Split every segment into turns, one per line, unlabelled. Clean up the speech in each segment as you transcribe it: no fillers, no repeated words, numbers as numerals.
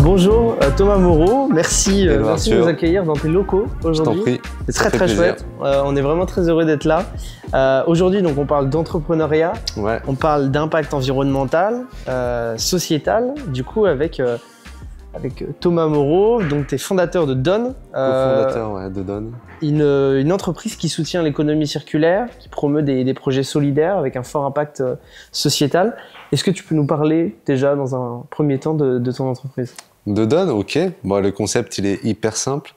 Bonjour Thomas Moreau, merci, merci de nous
Arthur.
accueillir dans tes locaux aujourd'hui.
Je t'en prie.
C'est très chouette, on est vraiment très heureux d'être là. Aujourd'hui donc on parle d'entrepreneuriat,
Ouais.
on parle d'impact environnemental, sociétal, du coup avec Thomas Moreau, donc tu es fondateur de Done.
Co-fondateur de Done.
Une entreprise qui soutient l'économie circulaire, qui promeut des projets solidaires avec un fort impact sociétal. Est-ce que tu peux nous parler déjà dans un premier temps de ton entreprise ?
De Done, ok. Bon, le concept, il est hyper simple.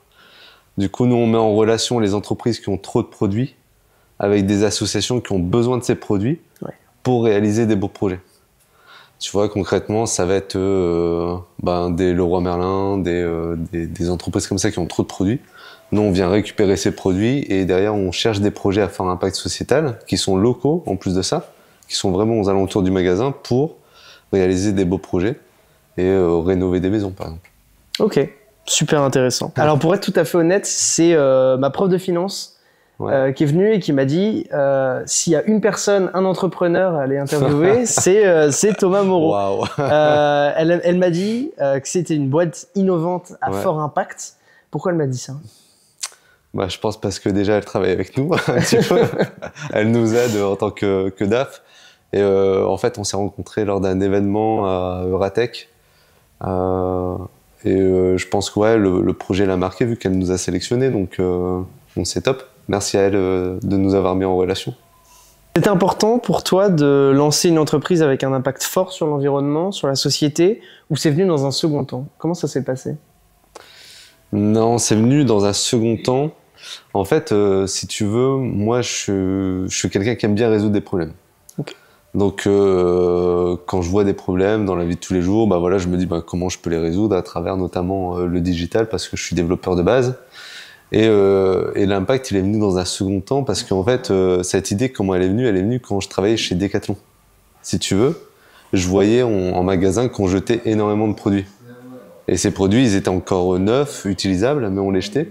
Du coup, nous, on met en relation les entreprises qui ont trop de produits avec des associations qui ont besoin de ces produits pour réaliser des beaux projets. Tu vois, concrètement, ça va être des Leroy Merlin, des entreprises comme ça qui ont trop de produits. Nous, on vient récupérer ces produits et derrière, on cherche des projets à fort impact sociétal qui sont locaux, en plus de ça, qui sont vraiment aux alentours du magasin pour réaliser des beaux projets et rénover des maisons, par exemple.
Ok, super intéressant. Alors, pour être tout à fait honnête, c'est ma prof de finance qui est venue et qui m'a dit s'il y a une personne, un entrepreneur à aller interviewer, c'est Thomas Moreau.
Wow.
Elle m'a dit que c'était une boîte innovante à fort impact. Pourquoi elle m'a dit ça ?
Je pense parce que déjà elle travaille avec nous un petit peu. Elle nous aide en tant que DAF. Et en fait, on s'est rencontrés lors d'un événement à Euratech. Je pense que le projet l'a marqué vu qu'elle nous a sélectionnés. Donc c'est top. Merci à elle de nous avoir mis en relation.
C'était important pour toi de lancer une entreprise avec un impact fort sur l'environnement, sur la société, ou c'est venu dans un second temps ? Comment ça s'est passé ?
Non, c'est venu dans un second temps. En fait, si tu veux, moi, je suis quelqu'un qui aime bien résoudre des problèmes.
Okay.
Donc, quand je vois des problèmes dans la vie de tous les jours, je me dis comment je peux les résoudre à travers notamment le digital parce que je suis développeur de base. Et l'impact, il est venu dans un second temps parce qu'en fait, cette idée, comment elle est venue quand je travaillais chez Decathlon. Si tu veux, je voyais en magasin qu'on jetait énormément de produits. Et ces produits, ils étaient encore neufs, utilisables, mais on les jetait.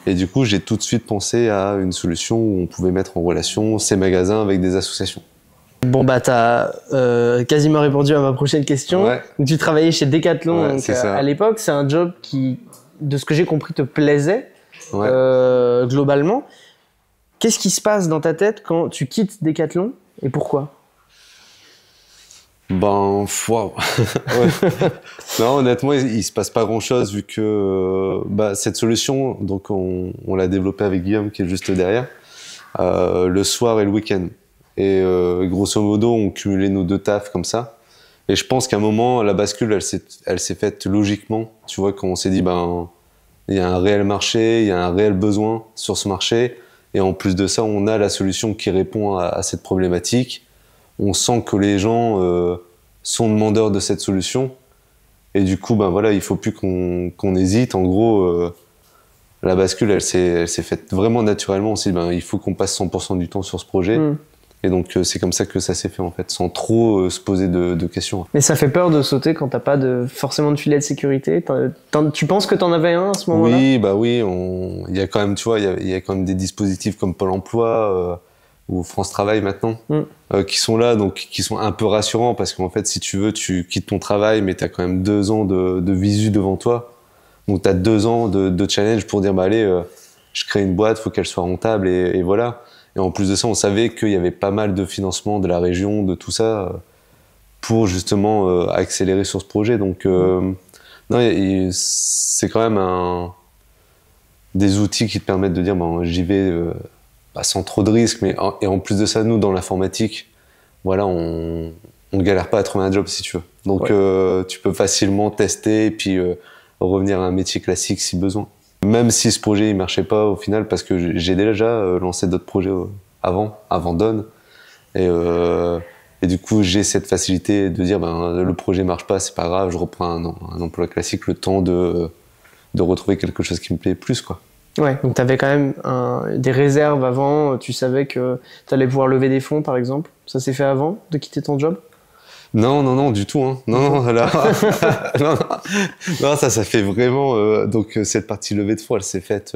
Et du coup, j'ai tout de suite pensé à une solution où on pouvait mettre en relation ces magasins avec des associations.
Bon, t'as quasiment répondu à ma prochaine question.
Ouais.
Tu travaillais chez Decathlon donc, à l'époque. C'est un job qui, de ce que j'ai compris, te plaisait globalement. Qu'est-ce qui se passe dans ta tête quand tu quittes Decathlon et pourquoi ?
Waouh. Non, honnêtement, il se passe pas grand-chose vu que cette solution, donc on l'a développée avec Guillaume qui est juste derrière, le soir et le week-end. Et grosso modo, on cumulait nos deux tafs comme ça. Et je pense qu'à un moment, la bascule, elle s'est faite logiquement. Tu vois, quand on s'est dit, il y a un réel marché, il y a un réel besoin sur ce marché. Et en plus de ça, on a la solution qui répond à cette problématique. On sent que les gens sont demandeurs de cette solution. Et du coup, il faut plus qu'on hésite. En gros, la bascule, elle s'est faite vraiment naturellement. On s'est dit, il faut qu'on passe 100% du temps sur ce projet. Et donc, c'est comme ça que ça s'est fait, en fait, sans trop se poser de questions.
Mais ça fait peur de sauter quand t'as pas forcément de filet de sécurité. Tu penses que t'en avais un à ce moment-là ?
Oui, il y a quand même, tu vois, il y a quand même des dispositifs comme Pôle emploi ou France Travail maintenant, qui sont là, donc qui sont un peu rassurants parce qu'en fait, si tu veux, tu quittes ton travail, mais tu as quand même 2 ans de visu devant toi. Donc, tu as 2 ans de challenge pour dire, allez, je crée une boîte, faut qu'elle soit rentable et voilà. Et en plus de ça, on savait qu'il y avait pas mal de financement de la région, de tout ça, pour justement accélérer sur ce projet. Donc, non, c'est quand même des outils qui te permettent de dire, j'y vais sans trop de risques. Et en plus de ça, nous, dans l'informatique, on galère pas à trouver un job, si tu veux. Donc, tu peux facilement tester et puis revenir à un métier classique si besoin. Même si ce projet il marchait pas au final, parce que j'ai déjà lancé d'autres projets avant Done. Et du coup, j'ai cette facilité de dire, le projet marche pas, c'est pas grave, je reprends un emploi classique, le temps de retrouver quelque chose qui me plaît plus, quoi.
Ouais, donc tu avais quand même des réserves avant, tu savais que tu allais pouvoir lever des fonds, par exemple. Ça s'est fait avant de quitter ton job ?
Non, du tout. Hein. Non, là, non, ça fait vraiment. Donc cette partie levée de fonds, elle s'est faite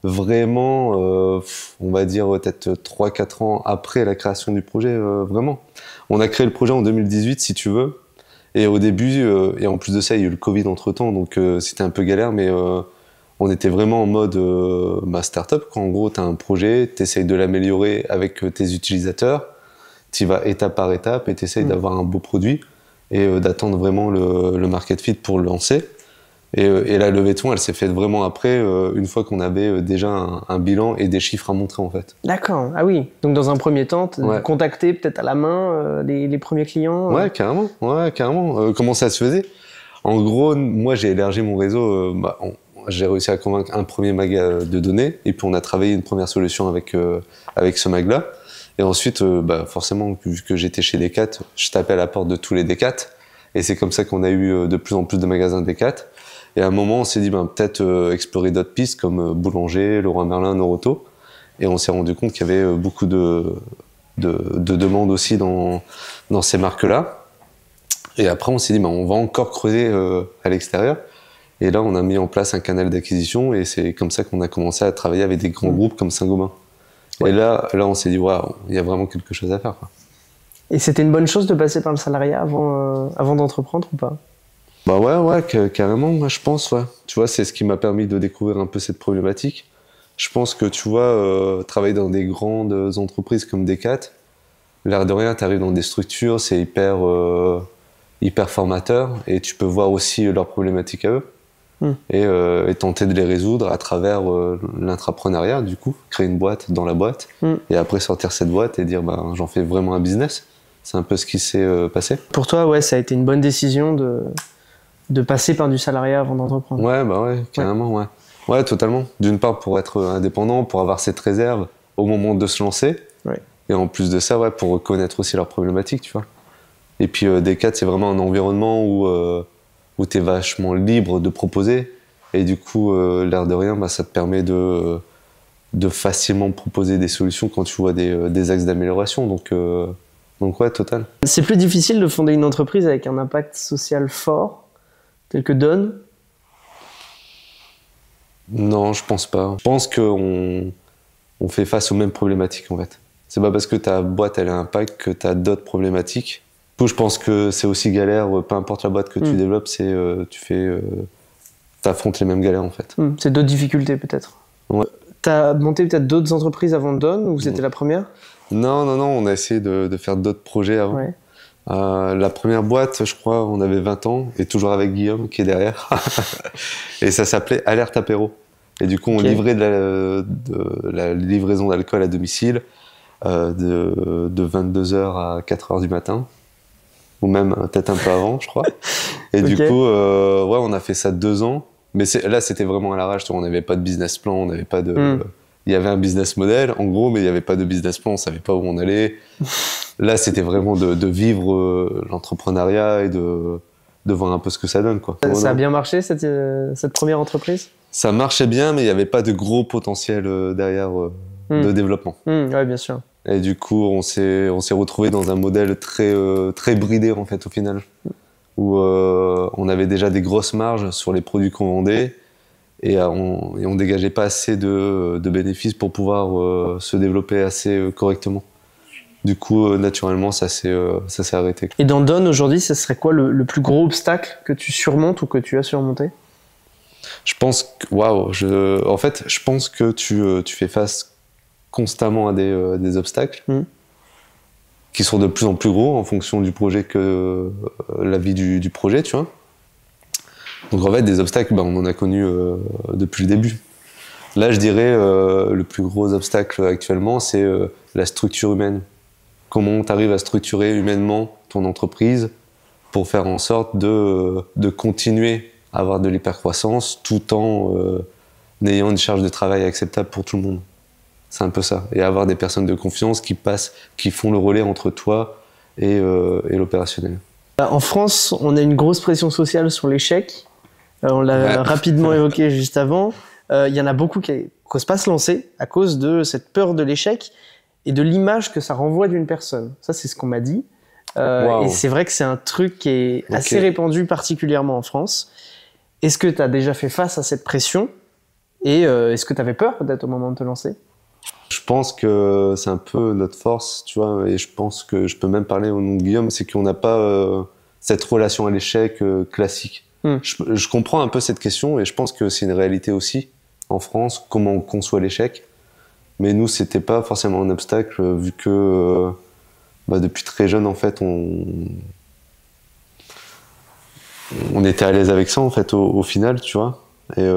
vraiment, on va dire peut-être 3-4 ans après la création du projet, vraiment. On a créé le projet en 2018, si tu veux, Et au début, et en plus de ça, il y a eu le Covid entre-temps, donc c'était un peu galère, mais on était vraiment en mode start-up. En gros, tu as un projet, tu essayes de l'améliorer avec tes utilisateurs, tu vas étape par étape et tu essayes d'avoir un beau produit et d'attendre vraiment le market fit pour le lancer. Et la levée de fonds, elle s'est faite vraiment après, une fois qu'on avait déjà un bilan et des chiffres à montrer en fait.
D'accord, ah oui. Donc dans un premier temps, contacter peut-être à la main les premiers clients.
Ouais, carrément. Comment ça se faisait? En gros, moi j'ai élargi mon réseau, j'ai réussi à convaincre un premier mag de données, et puis on a travaillé une première solution avec ce mag-là. Et ensuite, forcément, vu que j'étais chez Decat, je tapais à la porte de tous les Decat, et c'est comme ça qu'on a eu de plus en plus de magasins Decat. Et à un moment, on s'est dit peut-être explorer d'autres pistes comme Boulanger, Leroy Merlin, Noroto. Et on s'est rendu compte qu'il y avait beaucoup de demandes aussi dans ces marques-là. Et après, on s'est dit on va encore creuser à l'extérieur. Et là, on a mis en place un canal d'acquisition et c'est comme ça qu'on a commencé à travailler avec des grands groupes comme Saint-Gobain. Ouais. Et là, on s'est dit, waouh, il y a vraiment quelque chose à faire, quoi.
Et c'était une bonne chose de passer par le salariat avant d'entreprendre ou pas?
Carrément, moi je pense, ouais. Tu vois, c'est ce qui m'a permis de découvrir un peu cette problématique. Je pense que, tu vois, travailler dans des grandes entreprises comme Decat, l'air de rien, tu arrives dans des structures, c'est hyper formateur et tu peux voir aussi leurs problématiques à eux et tenter de les résoudre à travers l'intrapreneuriat, du coup, créer une boîte dans la boîte et après sortir cette boîte et dire j'en fais vraiment un business. C'est un peu ce qui s'est passé.
Pour toi, ouais, ça a été une bonne décision de passer par du salariat avant d'entreprendre.
Ouais, carrément, ouais. Ouais, totalement. D'une part, pour être indépendant, pour avoir cette réserve au moment de se lancer. Ouais. Et en plus de ça, ouais, pour reconnaître aussi leurs problématiques, tu vois. Et puis, Decat, c'est vraiment un environnement où tu es vachement libre de proposer. Et du coup, l'air de rien, ça te permet de facilement proposer des solutions quand tu vois des axes d'amélioration. Donc, ouais, total.
C'est plus difficile de fonder une entreprise avec un impact social fort, tel que Danone?
Non, je pense pas. Je pense qu'on fait face aux mêmes problématiques, en fait. C'est pas parce que ta boîte elle a un impact que tu as d'autres problématiques. Du coup, je pense que c'est aussi galère, peu importe la boîte que tu développes, t'affrontes les mêmes galères, en fait.
C'est d'autres difficultés, peut-être.
Ouais.
T'as monté peut-être d'autres entreprises avant Danone, ou c'était la première?
Non, on a essayé de faire d'autres projets avant. Ouais. La première boîte, je crois, on avait 20 ans, et toujours avec Guillaume qui est derrière. Et ça s'appelait Alerte Apéro. Et du coup, on livrait de la livraison d'alcool à domicile de 22h à 4h du matin. Ou même peut-être un peu avant, je crois. Et du coup, on a fait ça 2 ans. Mais là, c'était vraiment à l'arrache. On n'avait pas de business plan, on n'avait pas de... Il y avait un business model, en gros, mais il n'y avait pas de business plan, on ne savait pas où on allait. Là, c'était vraiment de vivre l'entrepreneuriat et de voir un peu ce que ça donne, quoi.
Ça a bien marché, cette première entreprise? Ça
marchait bien, mais il n'y avait pas de gros potentiel derrière de développement.
Oui, bien sûr.
Et du coup, on s'est retrouvé dans un modèle très bridé, en fait, au final, où on avait déjà des grosses marges sur les produits qu'on vendait, et on dégageait pas assez de bénéfices pour pouvoir se développer assez correctement. Du coup, naturellement, ça s'est arrêté.
Et dans Danone, aujourd'hui, ce serait quoi le plus gros obstacle que tu surmontes ou que tu as surmonté?
Je pense que, en fait, je pense que tu fais face constamment à des obstacles qui sont de plus en plus gros en fonction du projet que la vie du projet, tu vois. Donc en fait, des obstacles, on en a connu depuis le début. Là, je dirais le plus gros obstacle actuellement, c'est la structure humaine. Comment tu arrives à structurer humainement ton entreprise pour faire en sorte de continuer à avoir de l'hypercroissance tout en ayant une charge de travail acceptable pour tout le monde. C'est un peu ça. Et avoir des personnes de confiance qui font le relais entre toi et l'opérationnel.
En France, on a une grosse pression sociale sur l'échec. On l'a rapidement évoqué juste avant. Il y en a beaucoup qui n'osent pas se lancer à cause de cette peur de l'échec et de l'image que ça renvoie d'une personne. Ça, c'est ce qu'on m'a dit. Et c'est vrai que c'est un truc qui est assez répandu, particulièrement en France. Est-ce que tu as déjà fait face à cette pression? Et est-ce que tu avais peur peut-être au moment de te lancer?
Je pense que c'est un peu notre force, tu vois, et je pense que je peux même parler au nom de Guillaume, c'est qu'on n'a pas cette relation à l'échec classique. Je comprends un peu cette question et je pense que c'est une réalité aussi en France, comment on conçoit l'échec. Mais nous, c'était pas forcément un obstacle vu que depuis très jeune, en fait, on était à l'aise avec ça, en fait, au final, tu vois. Et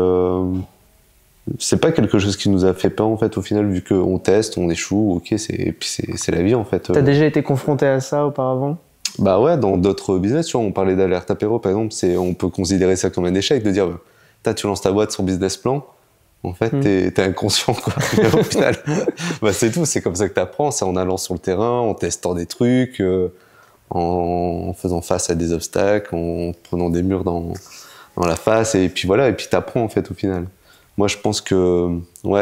c'est pas quelque chose qui nous a fait peur, en fait, au final, vu qu'on teste, on échoue, ok, et puis c'est la vie, en fait.
T'as déjà été confronté à ça auparavant?
Bah ouais, dans d'autres business, tu vois, on parlait d'alerte apéro, par exemple, on peut considérer ça comme un échec, de dire, tu lances ta boîte sur business plan, en fait, t'es inconscient, quoi. Au final, c'est tout, c'est comme ça que t'apprends, c'est en allant sur le terrain, en testant des trucs, en faisant face à des obstacles, en prenant des murs dans la face, et puis voilà, et puis t'apprends, en fait, au final. Moi, je pense que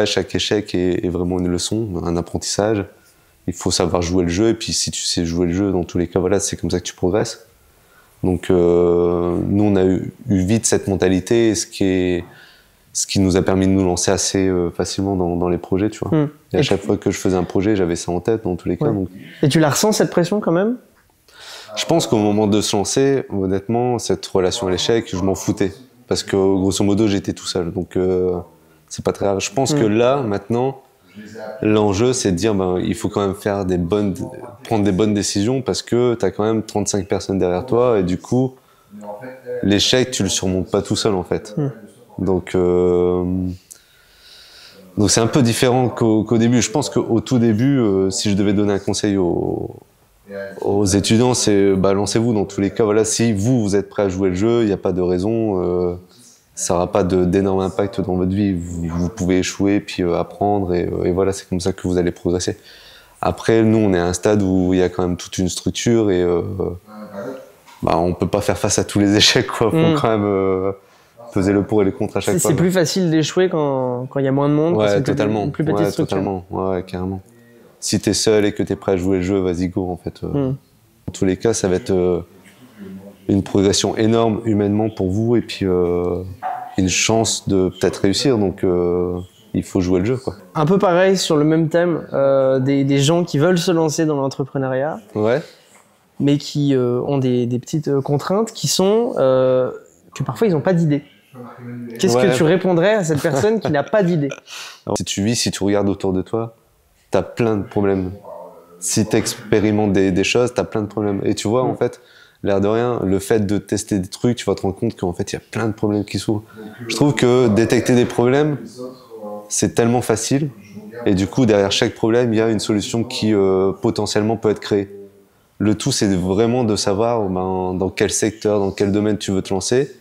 chaque échec est vraiment une leçon, un apprentissage. Il faut savoir jouer le jeu, et puis si tu sais jouer le jeu, dans tous les cas, voilà, c'est comme ça que tu progresses. Donc, nous, on a eu vite cette mentalité, ce qui nous a permis de nous lancer assez facilement dans les projets, tu vois. Et à chaque fois que je faisais un projet, j'avais ça en tête, dans tous les cas. Donc...
Et tu la ressens, cette pression, quand même?
Je pense qu'au moment de se lancer, honnêtement, cette relation à l'échec, je m'en foutais. Parce que, grosso modo, j'étais tout seul. Donc, c'est pas très grave. Je pense que là, maintenant, l'enjeu, c'est de dire, il faut quand même prendre des bonnes décisions parce que t'as quand même 35 personnes derrière toi et du coup, l'échec, tu le surmontes pas tout seul, en fait. Donc c'est un peu différent qu'au début. Je pense qu'au tout début, si je devais donner un conseil aux étudiants, c'est lancez-vous dans tous les cas. Voilà, si vous êtes prêt à jouer le jeu, il n'y a pas de raison. Ça n'aura pas d'énorme impact dans votre vie. Vous pouvez échouer, puis apprendre, et voilà, c'est comme ça que vous allez progresser. Après, nous, on est à un stade où il y a quand même toute une structure, et on peut pas faire face à tous les échecs, quoi. Faut quand même peser le pour et le contre à chaque fois.
C'est plus facile d'échouer quand il y a moins de monde,
ouais,
c'est
totalement.
Une plus petite structure.
Totalement. Ouais, carrément. Si t'es seul et que t'es prêt à jouer le jeu, vas-y, go, en fait. Dans tous les cas, ça va être une progression énorme humainement pour vous, et puis une chance de peut-être réussir, donc il faut jouer le jeu, quoi.
Un peu pareil sur le même thème, des gens qui veulent se lancer dans l'entrepreneuriat, mais qui ont des petites contraintes qui sont que parfois ils n'ont pas d'idée. Qu'est-ce que tu répondrais à cette personne qui n'a pas d'idée?
Si tu regardes autour de toi, t'as plein de problèmes. Si t'expérimentes des choses, t'as plein de problèmes. Et tu vois, en fait, l'air de rien, le fait de tester des trucs, tu vas te rendre compte qu'en fait, il y a plein de problèmes qui s'ouvrent. Je trouve que détecter des problèmes, c'est tellement facile. Et du coup, derrière chaque problème, il y a une solution qui potentiellement peut être créée. Le tout, c'est vraiment de savoir dans quel secteur, dans quel domaine tu veux te lancer.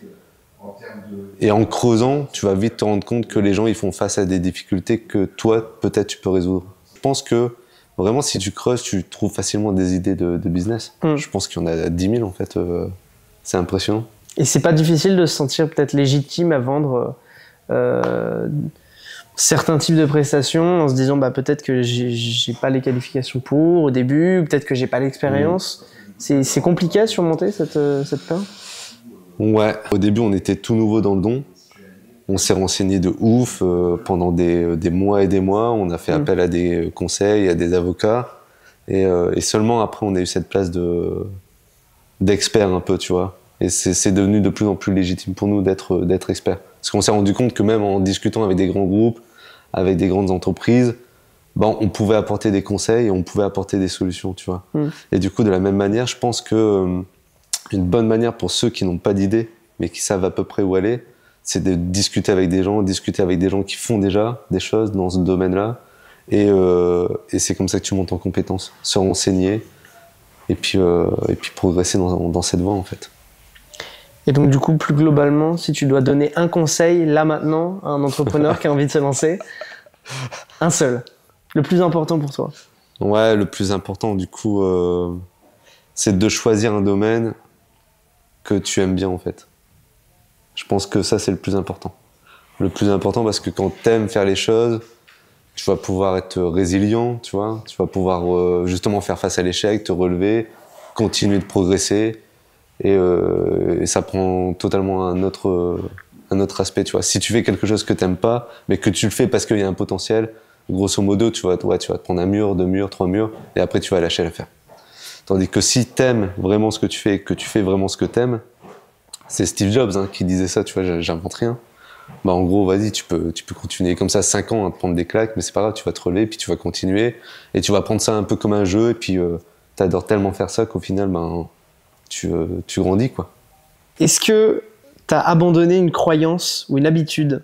Et en creusant, tu vas vite te rendre compte que les gens ils font face à des difficultés que toi, peut-être, tu peux résoudre. Je pense que vraiment, si tu creuses, tu trouves facilement des idées de business. Je pense qu'il y en a 10 000, en fait. C'est impressionnant.
Et c'est pas difficile de se sentir peut-être légitime à vendre certains types de prestations en se disant peut-être que j'ai pas les qualifications pour au début, peut-être que j'ai pas l'expérience. C'est compliqué à surmonter cette peur?
Ouais, au début on était tout nouveau dans le don. On s'est renseigné de ouf pendant des mois et des mois. On a fait appel à des conseils, à des avocats. Et seulement après on a eu cette place d'expert un peu, tu vois. Et c'est devenu de plus en plus légitime pour nous d'être experts. Parce qu'on s'est rendu compte que même en discutant avec des grands groupes, avec des grandes entreprises, on pouvait apporter des conseils et on pouvait apporter des solutions, tu vois. Et du coup, de la même manière, je pense que une bonne manière pour ceux qui n'ont pas d'idée, mais qui savent à peu près où aller, c'est de discuter avec des gens qui font déjà des choses dans ce domaine-là. Et c'est comme ça que tu montes en compétences, se renseigner et puis progresser dans cette voie, en fait.
Et donc du coup, plus globalement, si tu dois donner un conseil là maintenant à un entrepreneur qui a envie de se lancer, un seul, le plus important pour toi?
Ouais, le plus important du coup, c'est de choisir un domaine que tu aimes bien, en fait. Je pense que ça, c'est le plus important. Le plus important parce que quand tu aimes faire les choses, tu vas pouvoir être résilient, tu vois. Tu vas pouvoir justement faire face à l'échec, te relever, continuer de progresser. Et ça prend totalement un autre aspect, tu vois. Si tu fais quelque chose que t'aimes pas, mais que tu le fais parce qu'il y a un potentiel, grosso modo, tu vas te prendre un mur, 2 murs, 3 murs, et après tu vas lâcher l'affaire. Tandis que si t'aimes vraiment ce que tu fais et que tu fais vraiment ce que t'aimes, c'est Steve Jobs hein, qui disait ça, tu vois, j'invente rien. Bah en gros, vas-y, tu peux continuer comme ça 5 ans à te prendre des claques, mais c'est pas grave, tu vas te relever, puis tu vas continuer, et tu vas prendre ça un peu comme un jeu, et puis t'adores tellement faire ça qu'au final, ben, tu grandis, quoi.
Est-ce que t'as abandonné une croyance ou une habitude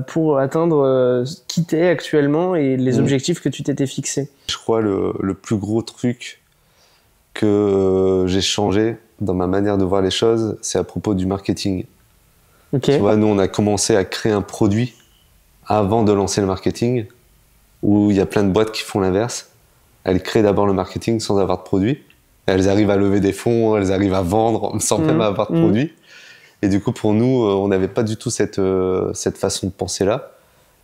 pour atteindre qui t'es actuellement et les objectifs que tu t'étais fixés?
Je crois le plus gros truc que j'ai changé dans ma manière de voir les choses, c'est à propos du marketing.
Okay.
Tu vois, nous, on a commencé à créer un produit avant de lancer le marketing, où il y a plein de boîtes qui font l'inverse. Elles créent d'abord le marketing sans avoir de produit. Elles arrivent à lever des fonds, elles arrivent à vendre sans même avoir de produit. Et du coup, pour nous, on n'avait pas du tout cette façon de penser-là.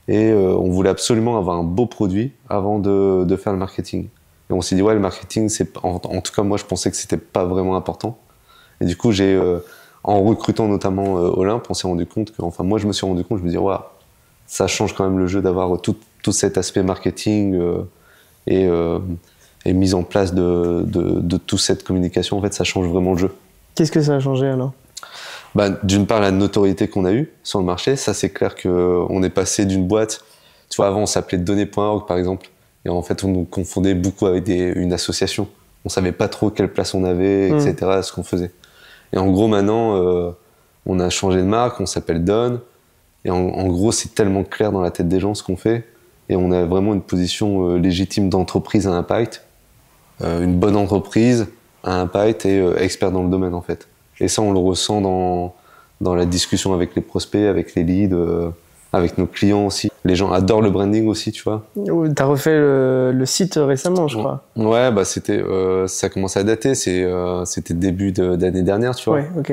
Et on voulait absolument avoir un beau produit avant de faire le marketing. Et on s'est dit, ouais, le marketing, en tout cas, moi, je pensais que c'était pas vraiment important. Et du coup, en recrutant notamment Olympe, on s'est rendu compte moi, je me suis rendu compte, je me dis, ouais, ça change quand même le jeu d'avoir tout cet aspect marketing et mise en place de toute cette communication. En fait, ça change vraiment le jeu.
Qu'est-ce que ça a changé alors?
Bah, d'une part, la notoriété qu'on a eue sur le marché. Ça, c'est clair qu'on est passé d'une boîte. Tu vois, avant, on s'appelait Données.org, par exemple. Et en fait, on nous confondait beaucoup avec une association. On savait pas trop quelle place on avait, etc., ce qu'on faisait. Et en gros, maintenant, on a changé de marque, on s'appelle Don. Et en gros, c'est tellement clair dans la tête des gens ce qu'on fait. Et on a vraiment une position légitime d'entreprise à impact. Une bonne entreprise à impact et expert dans le domaine, en fait. Et ça, on le ressent dans la discussion avec les prospects, avec les leads, avec nos clients aussi. Les gens adorent le branding aussi, tu vois.
T'as refait le site récemment, je crois.
Ouais, bah ça commence à dater. C'était début d'année dernière, tu vois.
Ouais, ok.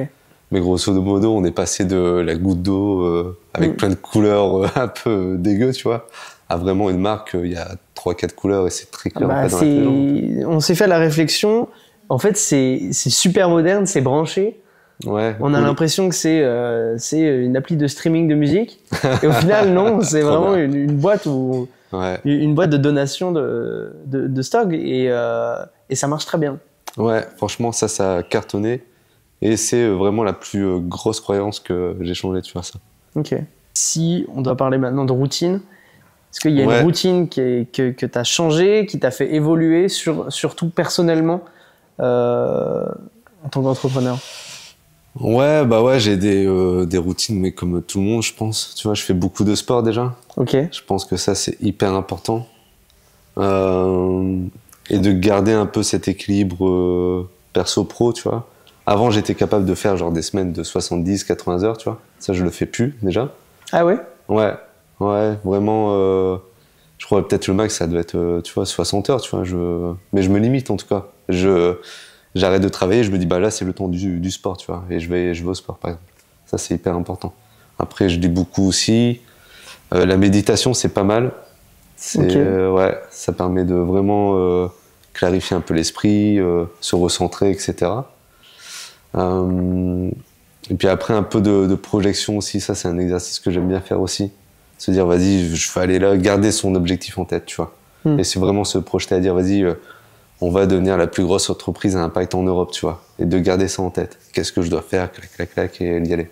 Mais grosso modo, on est passé de la goutte d'eau avec plein de couleurs un peu dégueu, tu vois, à vraiment une marque, il y a 3-4 couleurs et c'est très clair.
Bah, on s'est fait la réflexion. En fait, c'est super moderne, c'est branché.
Ouais,
on a l'impression que c'est une appli de streaming de musique. Et au final, non, c'est vraiment une boîte une boîte de donation de stock et ça marche très bien.
Ouais, franchement, ça a cartonné. Et c'est vraiment la plus grosse croyance que j'ai changée, tu vois ça.
Ok. Si on doit parler maintenant de routine, est-ce qu'il y a une routine que tu as changée, qui t'a fait évoluer, surtout personnellement, en tant qu'entrepreneur?
Ouais, j'ai des routines, mais comme tout le monde, je pense. Tu vois, je fais beaucoup de sport déjà.
Ok.
Je pense que ça, c'est hyper important. Et de garder un peu cet équilibre perso-pro, tu vois. Avant, j'étais capable de faire genre des semaines de 70-80 heures, tu vois. Ça, je le fais plus déjà.
Ah ouais?
Ouais, vraiment. Je crois peut-être le max, ça doit être, tu vois, 60 heures, tu vois. Mais je me limite en tout cas. J'arrête de travailler, je me dis, bah là, c'est le temps du sport, tu vois. Et je vais au sport, par exemple. Ça, c'est hyper important. Après, je lis beaucoup aussi. La méditation, c'est pas mal. Ouais, ça permet de vraiment clarifier un peu l'esprit, se recentrer, etc. Et puis après, un peu de projection aussi. Ça, c'est un exercice que j'aime bien faire aussi. Se dire, vas-y, je vais aller là, garder son objectif en tête, tu vois. Et c'est vraiment se projeter à dire, vas-y, on va devenir la plus grosse entreprise à impact en Europe, tu vois. Et de garder ça en tête. Qu'est-ce que je dois faire, clac, clac, clac, et y aller.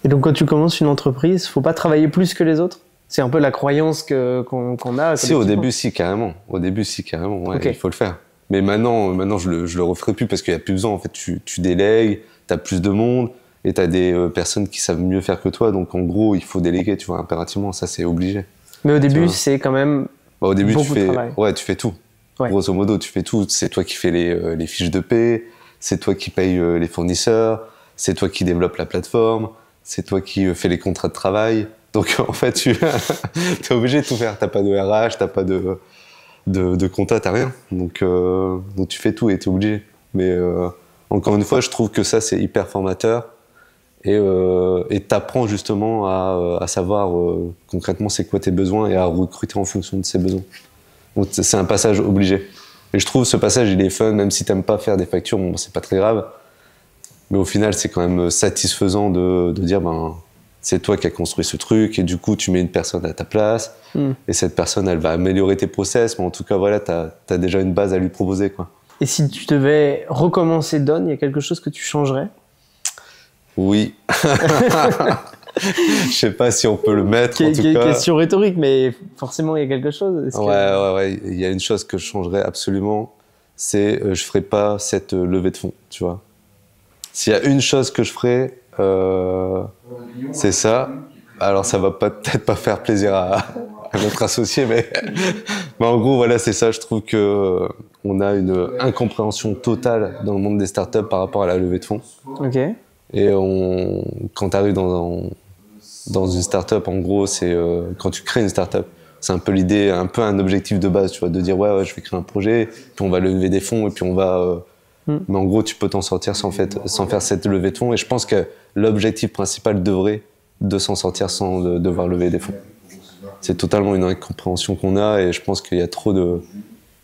Et donc, quand tu commences une entreprise, faut pas travailler plus que les autres? C'est un peu la croyance qu'on a.
Si, au début, si, carrément. Au début, si, carrément. Ouais, il faut le faire. Mais maintenant je le referai plus parce qu'il n'y a plus besoin. En fait, tu délègues, tu as plus de monde et tu as des personnes qui savent mieux faire que toi. Donc, en gros, il faut déléguer, tu vois, impérativement. Ça, c'est obligé.
Mais au début, c'est quand même
au début,
beaucoup de travail.
Ouais, tu fais tout. Ouais. Grosso modo, tu fais tout. C'est toi qui fais les fiches de paie, c'est toi qui payes les fournisseurs, c'est toi qui développe la plateforme, c'est toi qui fais les contrats de travail. Donc, en fait, tu es obligé de tout faire. T'as pas de RH, t'as pas de compta, t'as rien. Donc tu fais tout et t'es obligé. Mais encore une fois, je trouve que ça, c'est hyper formateur. Et t'apprends justement à savoir concrètement c'est quoi tes besoins et à recruter en fonction de ces besoins. Donc c'est un passage obligé. Et je trouve ce passage, il est fun, même si t'aimes pas faire des factures, bon, c'est pas très grave. Mais au final, c'est quand même satisfaisant de dire, c'est toi qui as construit ce truc, et du coup, tu mets une personne à ta place, et cette personne, elle va améliorer tes process, mais en tout cas, voilà, t'as déjà une base à lui proposer, quoi.
Et si tu devais recommencer Donne, il y a quelque chose que tu changerais?
Oui. Je sais pas si on peut le mettre, en tout cas.
Question rhétorique, mais forcément, il y a quelque chose.
Ouais. Il y a une chose que je changerais absolument, c'est je ferais pas cette levée de fonds, tu vois. S'il y a une chose que je ferais, c'est ça. Alors, ça va peut-être pas faire plaisir à notre associé, mais en gros, voilà, c'est ça. Je trouve que on a une incompréhension totale dans le monde des startups par rapport à la levée de fonds.
Ok.
Et quand tu arrives dans une startup, en gros, c'est quand tu crées une startup, c'est un peu l'idée, un peu un objectif de base, tu vois, de dire ouais, je vais créer un projet, puis on va lever des fonds et puis on va. Mais en gros, tu peux t'en sortir sans faire cette levée de fonds. Et je pense que l'objectif principal devrait de s'en sortir sans devoir lever des fonds. C'est totalement une incompréhension qu'on a et je pense qu'il y a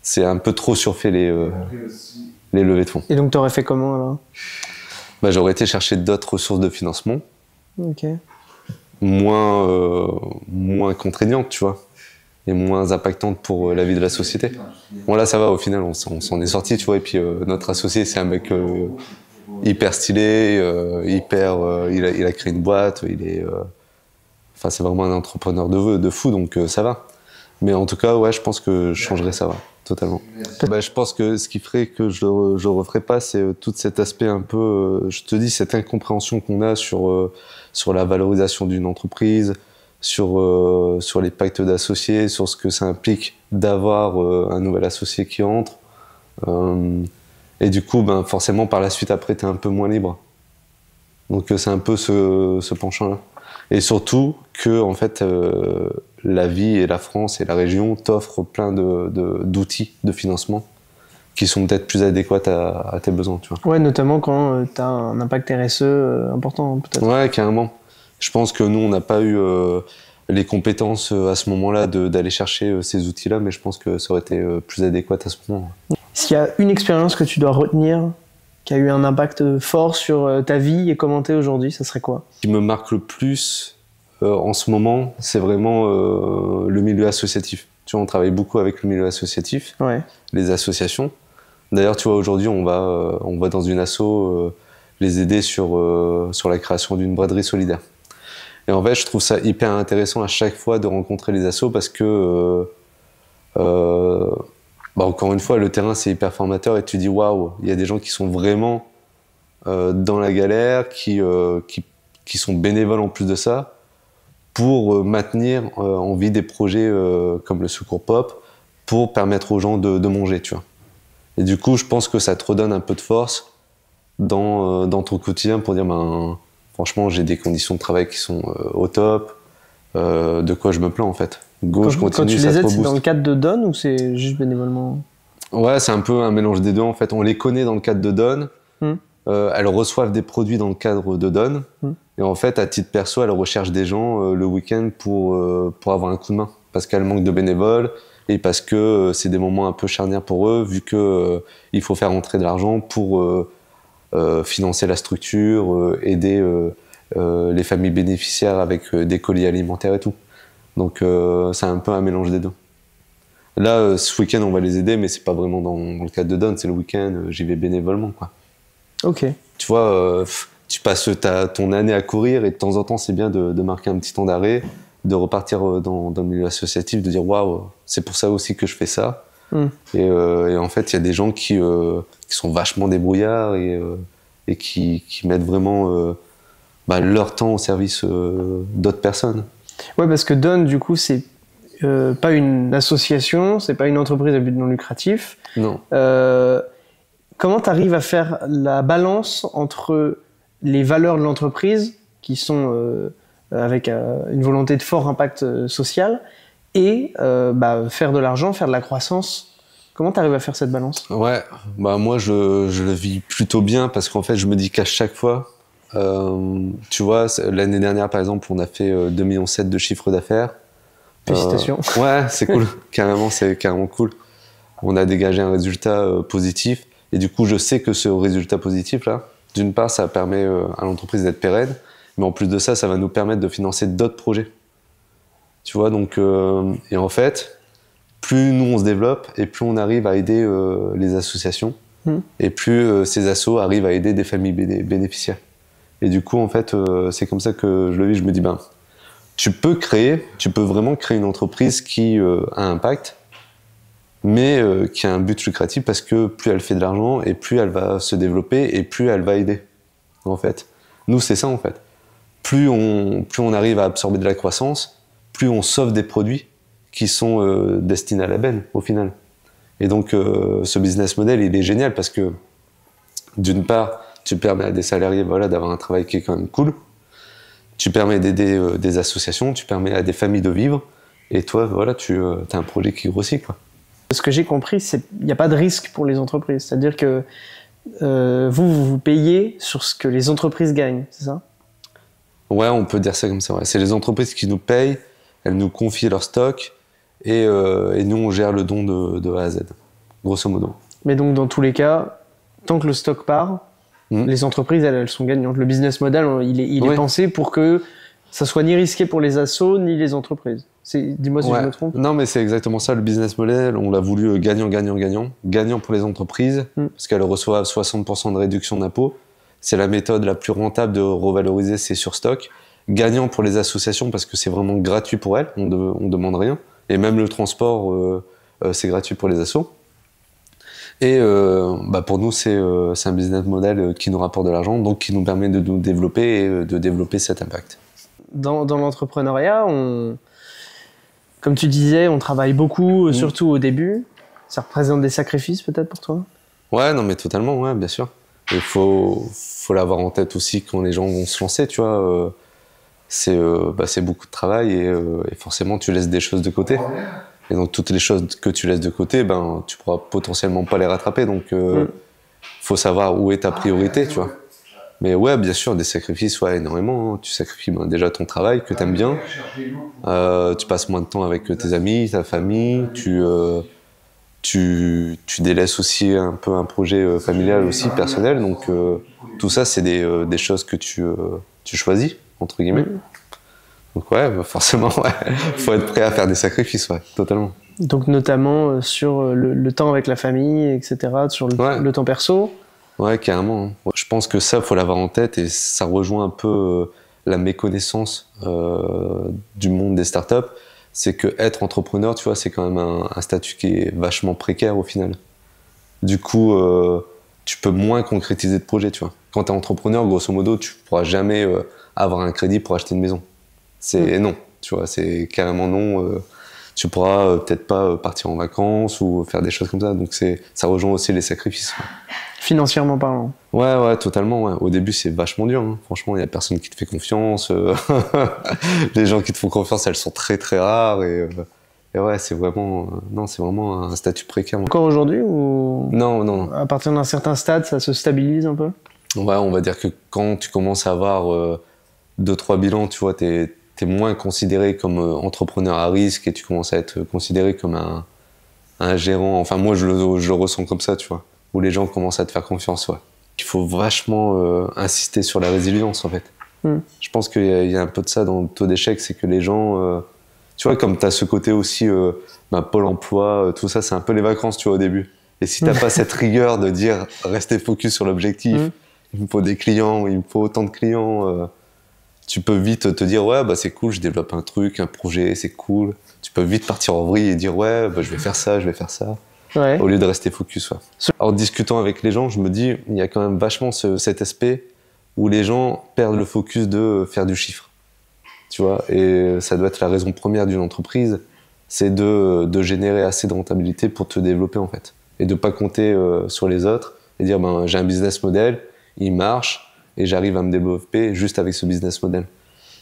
c'est un peu trop surfait les levées de fonds.
Et donc, t'aurais fait comment alors?
Bah, j'aurais été chercher d'autres ressources de financement.
Ok.
Moins contraignantes, tu vois, et moins impactantes pour la vie de la société. Bon, là, ça va, au final, on s'en est sorti, tu vois, et puis notre associé, c'est un mec hyper stylé, il a créé une boîte, enfin, c'est vraiment un entrepreneur de fou, donc ça va. Mais en tout cas, ouais, je pense que je changerais ça, ouais, totalement. Bah, je pense que ce qui ferait que je referais pas, c'est tout cet aspect un peu, je te dis, cette incompréhension qu'on a sur la valorisation d'une entreprise, sur les pactes d'associés, sur ce que ça implique d'avoir un nouvel associé qui entre. Et du coup, ben, forcément, par la suite, après, t'es un peu moins libre. Donc c'est un peu ce penchant-là. Et surtout que, en fait, la vie et la France et la région t'offrent plein d'outils de financement qui sont peut-être plus adéquats à tes besoins, tu vois.
Ouais, notamment quand tu as un impact RSE important, peut-être.
Ouais, carrément. Je pense que nous, on n'a pas eu les compétences à ce moment-là d'aller chercher ces outils-là, mais je pense que ça aurait été plus adéquat à ce moment.
Est-ce qu'il y a une expérience que tu dois retenir qui a eu un impact fort sur ta vie et comment t'es aujourd'hui, ça serait quoi?
Ce qui me marque le plus en ce moment, c'est vraiment le milieu associatif. Tu vois, on travaille beaucoup avec le milieu associatif,
ouais.
Les associations. D'ailleurs, tu vois, aujourd'hui, on va dans une asso les aider sur la création d'une braderie solidaire. Et en fait, je trouve ça hyper intéressant à chaque fois de rencontrer les assos parce que, encore une fois, le terrain, c'est hyper formateur et tu dis waouh, il y a des gens qui sont vraiment dans la galère, qui sont bénévoles en plus de ça, pour maintenir en vie des projets comme le Secours Pop, pour permettre aux gens de manger, tu vois. Et du coup, je pense que ça te redonne un peu de force dans ton quotidien pour dire, franchement, j'ai des conditions de travail qui sont au top, de quoi je me plains en fait. Je continue,
quand tu les aides, c'est dans le cadre de Donne ou c'est juste bénévolement?
Ouais, c'est un peu un mélange des deux en fait. On les connaît dans le cadre de Donne, elles reçoivent des produits dans le cadre de Donne, et en fait, à titre perso, elles recherchent des gens le week-end pour avoir un coup de main, parce qu'elles manquent de bénévoles, et parce que c'est des moments un peu charnières pour eux, vu que il faut faire rentrer de l'argent pour financer la structure, aider les familles bénéficiaires avec des colis alimentaires et tout. Donc c'est un peu un mélange des deux. Là, ce week-end, on va les aider, mais c'est pas vraiment dans le cadre de Donne, c'est le week-end, j'y vais bénévolement, quoi.
Ok.
Tu vois, tu passes ton année à courir et de temps en temps, c'est bien de marquer un petit temps d'arrêt, de repartir dans le milieu associatif, de dire waouh, c'est pour ça aussi que je fais ça. Et en fait, il y a des gens qui sont vachement débrouillards et qui mettent vraiment leur temps au service d'autres personnes.
Ouais, parce que Donne, du coup, c'est pas une association, c'est pas une entreprise à but non lucratif.
Non.
Comment tu arrives à faire la balance entre les valeurs de l'entreprise, qui sont avec une volonté de fort impact social, et faire de l'argent, faire de la croissance? Comment tu arrives à faire cette balance?
Ouais, moi je le vis plutôt bien parce qu'en fait je me dis qu'à chaque fois, tu vois, l'année dernière par exemple, on a fait 2,7 millions de chiffre d'affaires.
Félicitations.
Ouais, c'est cool, carrément, c'est carrément cool. On a dégagé un résultat positif et du coup je sais que ce résultat positif là, d'une part ça permet à l'entreprise d'être pérenne, mais en plus de ça, ça va nous permettre de financer d'autres projets. Tu vois, donc et en fait, plus nous on se développe et plus on arrive à aider les associations et plus ces assos arrivent à aider des familles bénéficiaires. Et du coup, en fait, c'est comme ça que je le vis. Je me dis, ben, tu peux vraiment créer une entreprise qui a un impact, mais qui a un but lucratif, parce que plus elle fait de l'argent et plus elle va se développer et plus elle va aider, en fait. Nous, c'est ça, en fait. Plus on arrive à absorber de la croissance, plus on sauve des produits qui sont destinés à la benne, au final. Et donc, ce business model, il est génial parce que, d'une part, tu permets à des salariés, voilà, d'avoir un travail qui est quand même cool. Tu permets d'aider des associations, tu permets à des familles de vivre. Et toi, voilà, tu as un projet qui grossit, quoi.
Ce que j'ai compris, c'est qu'il n'y a pas de risque pour les entreprises. C'est-à-dire que vous payez sur ce que les entreprises gagnent, c'est ça?
Ouais, on peut dire ça comme ça. Ouais. C'est les entreprises qui nous payent, elles nous confient leur stock et nous, on gère le don de A à Z, grosso modo.
Mais donc, dans tous les cas, tant que le stock part, les entreprises, elles sont gagnantes. Le business model, il est pensé pour que ça soit ni risqué pour les assos, ni les entreprises. Dis-moi si je me trompe.
Non, mais c'est exactement ça, le business model. On l'a voulu gagnant-gagnant-gagnant. Gagnant pour les entreprises, parce qu'elles reçoivent 60% de réduction d'impôt. C'est la méthode la plus rentable de revaloriser ses surstocks. Gagnant pour les associations, parce que c'est vraiment gratuit pour elles, on demande rien. Et même le transport, c'est gratuit pour les assos. Et pour nous, c'est un business model qui nous rapporte de l'argent, donc qui nous permet de nous développer et de développer cet impact.
Dans l'entrepreneuriat, comme tu disais, on travaille beaucoup, surtout au début. Ça représente des sacrifices peut-être pour toi?
Ouais, non mais totalement, ouais, bien sûr. Il faut l'avoir en tête aussi quand les gens vont se lancer, tu vois. C'est beaucoup de travail et forcément tu laisses des choses de côté. Et donc toutes les choses que tu laisses de côté, ben tu pourras potentiellement pas les rattraper. Donc faut savoir où est ta priorité, tu vois. Mais ouais, bien sûr, des sacrifices, ouais, énormément. Hein. Tu sacrifies déjà ton travail que t'aimes bien. Tu passes moins de temps avec tes amis, ta famille. Tu délaisses aussi un peu un projet familial aussi, personnel. Donc tout ça, c'est des choses que tu choisis, entre guillemets. Donc ouais, forcément, ouais, faut être prêt à faire des sacrifices, ouais, totalement.
Donc notamment sur le temps avec la famille, etc., sur le temps perso.
Ouais, carrément. Hein. Je pense que ça, faut l'avoir en tête et ça rejoint un peu la méconnaissance du monde des startups. C'est que être entrepreneur, tu vois, c'est quand même un statut qui est vachement précaire au final. Du coup, tu peux moins concrétiser de projets, tu vois. Quand tu es entrepreneur, grosso modo, tu pourras jamais avoir un crédit pour acheter une maison. C'est non, tu vois, c'est carrément non. Tu pourras peut-être pas partir en vacances ou faire des choses comme ça. Donc ça rejoint aussi les sacrifices. Ouais.
Financièrement parlant.
Ouais, totalement. Ouais. Au début, c'est vachement dur. Hein. Franchement, il y a personne qui te fait confiance. Les gens qui te font confiance, elles sont très très rares. Et ouais, c'est vraiment, c'est vraiment un statut précaire.
Encore aujourd'hui ou
Non.
À partir d'un certain stade, ça se stabilise un peu?
Ouais, on va dire que quand tu commences à avoir 2-3 bilans, tu vois, t'es moins considéré comme entrepreneur à risque et tu commences à être considéré comme un gérant. Enfin, moi, je le ressens comme ça, tu vois, où les gens commencent à te faire confiance, ouais. Il faut vachement insister sur la résilience, en fait. Je pense qu'il y a un peu de ça dans le taux d'échec, c'est que les gens, tu vois, comme tu as ce côté aussi, Pôle emploi, tout ça, c'est un peu les vacances, tu vois, au début. Et si t'as pas cette rigueur de dire, rester focus sur l'objectif, il me faut des clients, il me faut autant de clients, tu peux vite te dire, ouais, c'est cool, je développe un truc, un projet, c'est cool. Tu peux vite partir en vrille et dire, ouais, je vais faire ça, ouais. Au lieu de rester focus. Ouais. En discutant avec les gens, je me dis, il y a quand même vachement cet aspect où les gens perdent le focus de faire du chiffre. Tu vois, et ça doit être la raison première d'une entreprise, c'est de générer assez de rentabilité pour te développer, en fait. Et de pas compter sur les autres et dire, j'ai un business model, il marche, et j'arrive à me développer juste avec ce business model.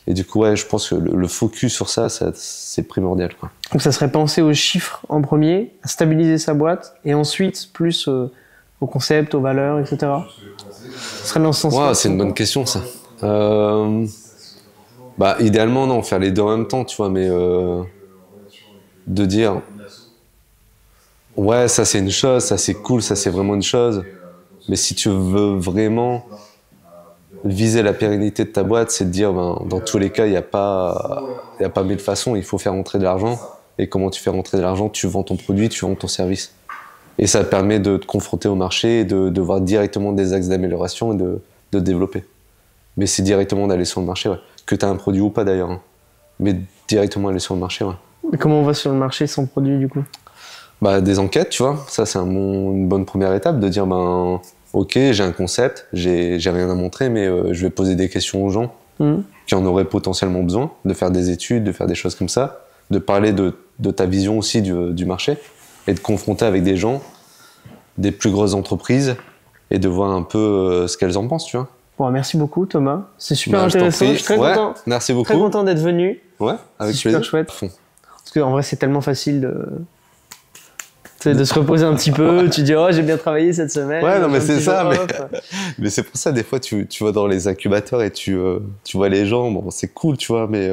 Et du coup, ouais, je pense que le focus sur ça c'est primordial, quoi.
Donc ça serait penser aux chiffres en premier, à stabiliser sa boîte, et ensuite plus au concept, aux valeurs, etc. Ce serait dans ce sens-là.
Ouais, c'est une bonne question, ça. Idéalement, non, faire les deux en même temps, tu vois, mais de dire, ouais, ça c'est une chose, ça c'est cool, ça c'est vraiment une chose, mais si tu veux vraiment viser la pérennité de ta boîte, c'est de dire, dans tous les cas, il n'y a pas 1000 façons, il faut faire rentrer de l'argent. Et comment tu fais rentrer de l'argent? Tu vends ton produit, tu vends ton service. Et ça te permet de te confronter au marché et de voir directement des axes d'amélioration et de développer. Mais c'est directement d'aller sur le marché, ouais. Que tu as un produit ou pas d'ailleurs. Hein. Mais directement aller sur le marché, ouais.
Et comment on va sur le marché sans produit du coup?
Bah, des enquêtes, tu vois. Ça, c'est une bonne première étape de dire, ben, ok, j'ai un concept, j'ai rien à montrer, mais je vais poser des questions aux gens qui en auraient potentiellement besoin, de faire des études, de faire des choses comme ça, de parler de ta vision aussi du marché et de confronter avec des gens, des plus grosses entreprises et de voir un peu ce qu'elles en pensent, tu vois.
Bon, merci beaucoup Thomas, c'est super intéressant, je suis très content.
Merci beaucoup.
Très content d'être venu.
Ouais, avec
plaisir. Super chouette. Parce qu'en vrai c'est tellement facile de se reposer un petit peu, tu dis oh j'ai bien travaillé cette semaine.
Ouais non mais c'est ça, mais c'est pour ça des fois tu vas dans les incubateurs et tu vois les gens, bon c'est cool tu vois, mais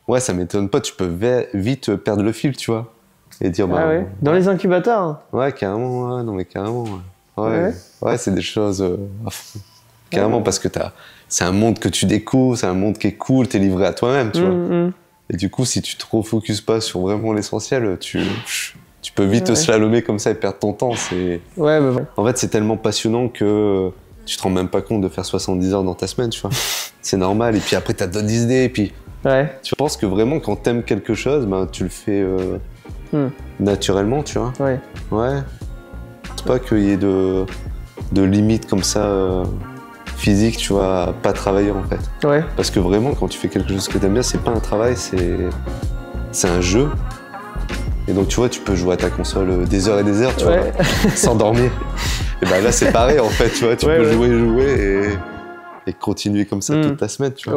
ouais ça m'étonne pas, tu peux vite perdre le fil tu vois. Et dire bah,
ouais. Dans les incubateurs hein.
Ouais carrément, ouais, non mais carrément. Ouais c'est des choses à fond. Carrément parce que c'est un monde que tu découvres, c'est un monde qui est cool, t'es livré à toi-même tu vois. Et du coup si tu te refocuses pas sur vraiment l'essentiel, tu peux vite te slalomer comme ça et perdre ton temps. En fait c'est tellement passionnant que tu te rends même pas compte de faire 70 heures dans ta semaine tu vois. C'est normal et puis après t'as d'autres idées et puis tu penses que vraiment quand t'aimes quelque chose, ben, tu le fais naturellement tu vois. Ouais. C'est pas qu'il y ait de limites comme ça physique, tu vois, à pas travailler en fait. Parce que vraiment, quand tu fais quelque chose que t'aimes bien, c'est pas un travail, c'est un jeu. Et donc, tu vois, tu peux jouer à ta console des heures et des heures, tu vois, sans dormir. Et ben là, c'est pareil en fait, tu vois, tu peux jouer et continuer comme ça toute la semaine, tu vois.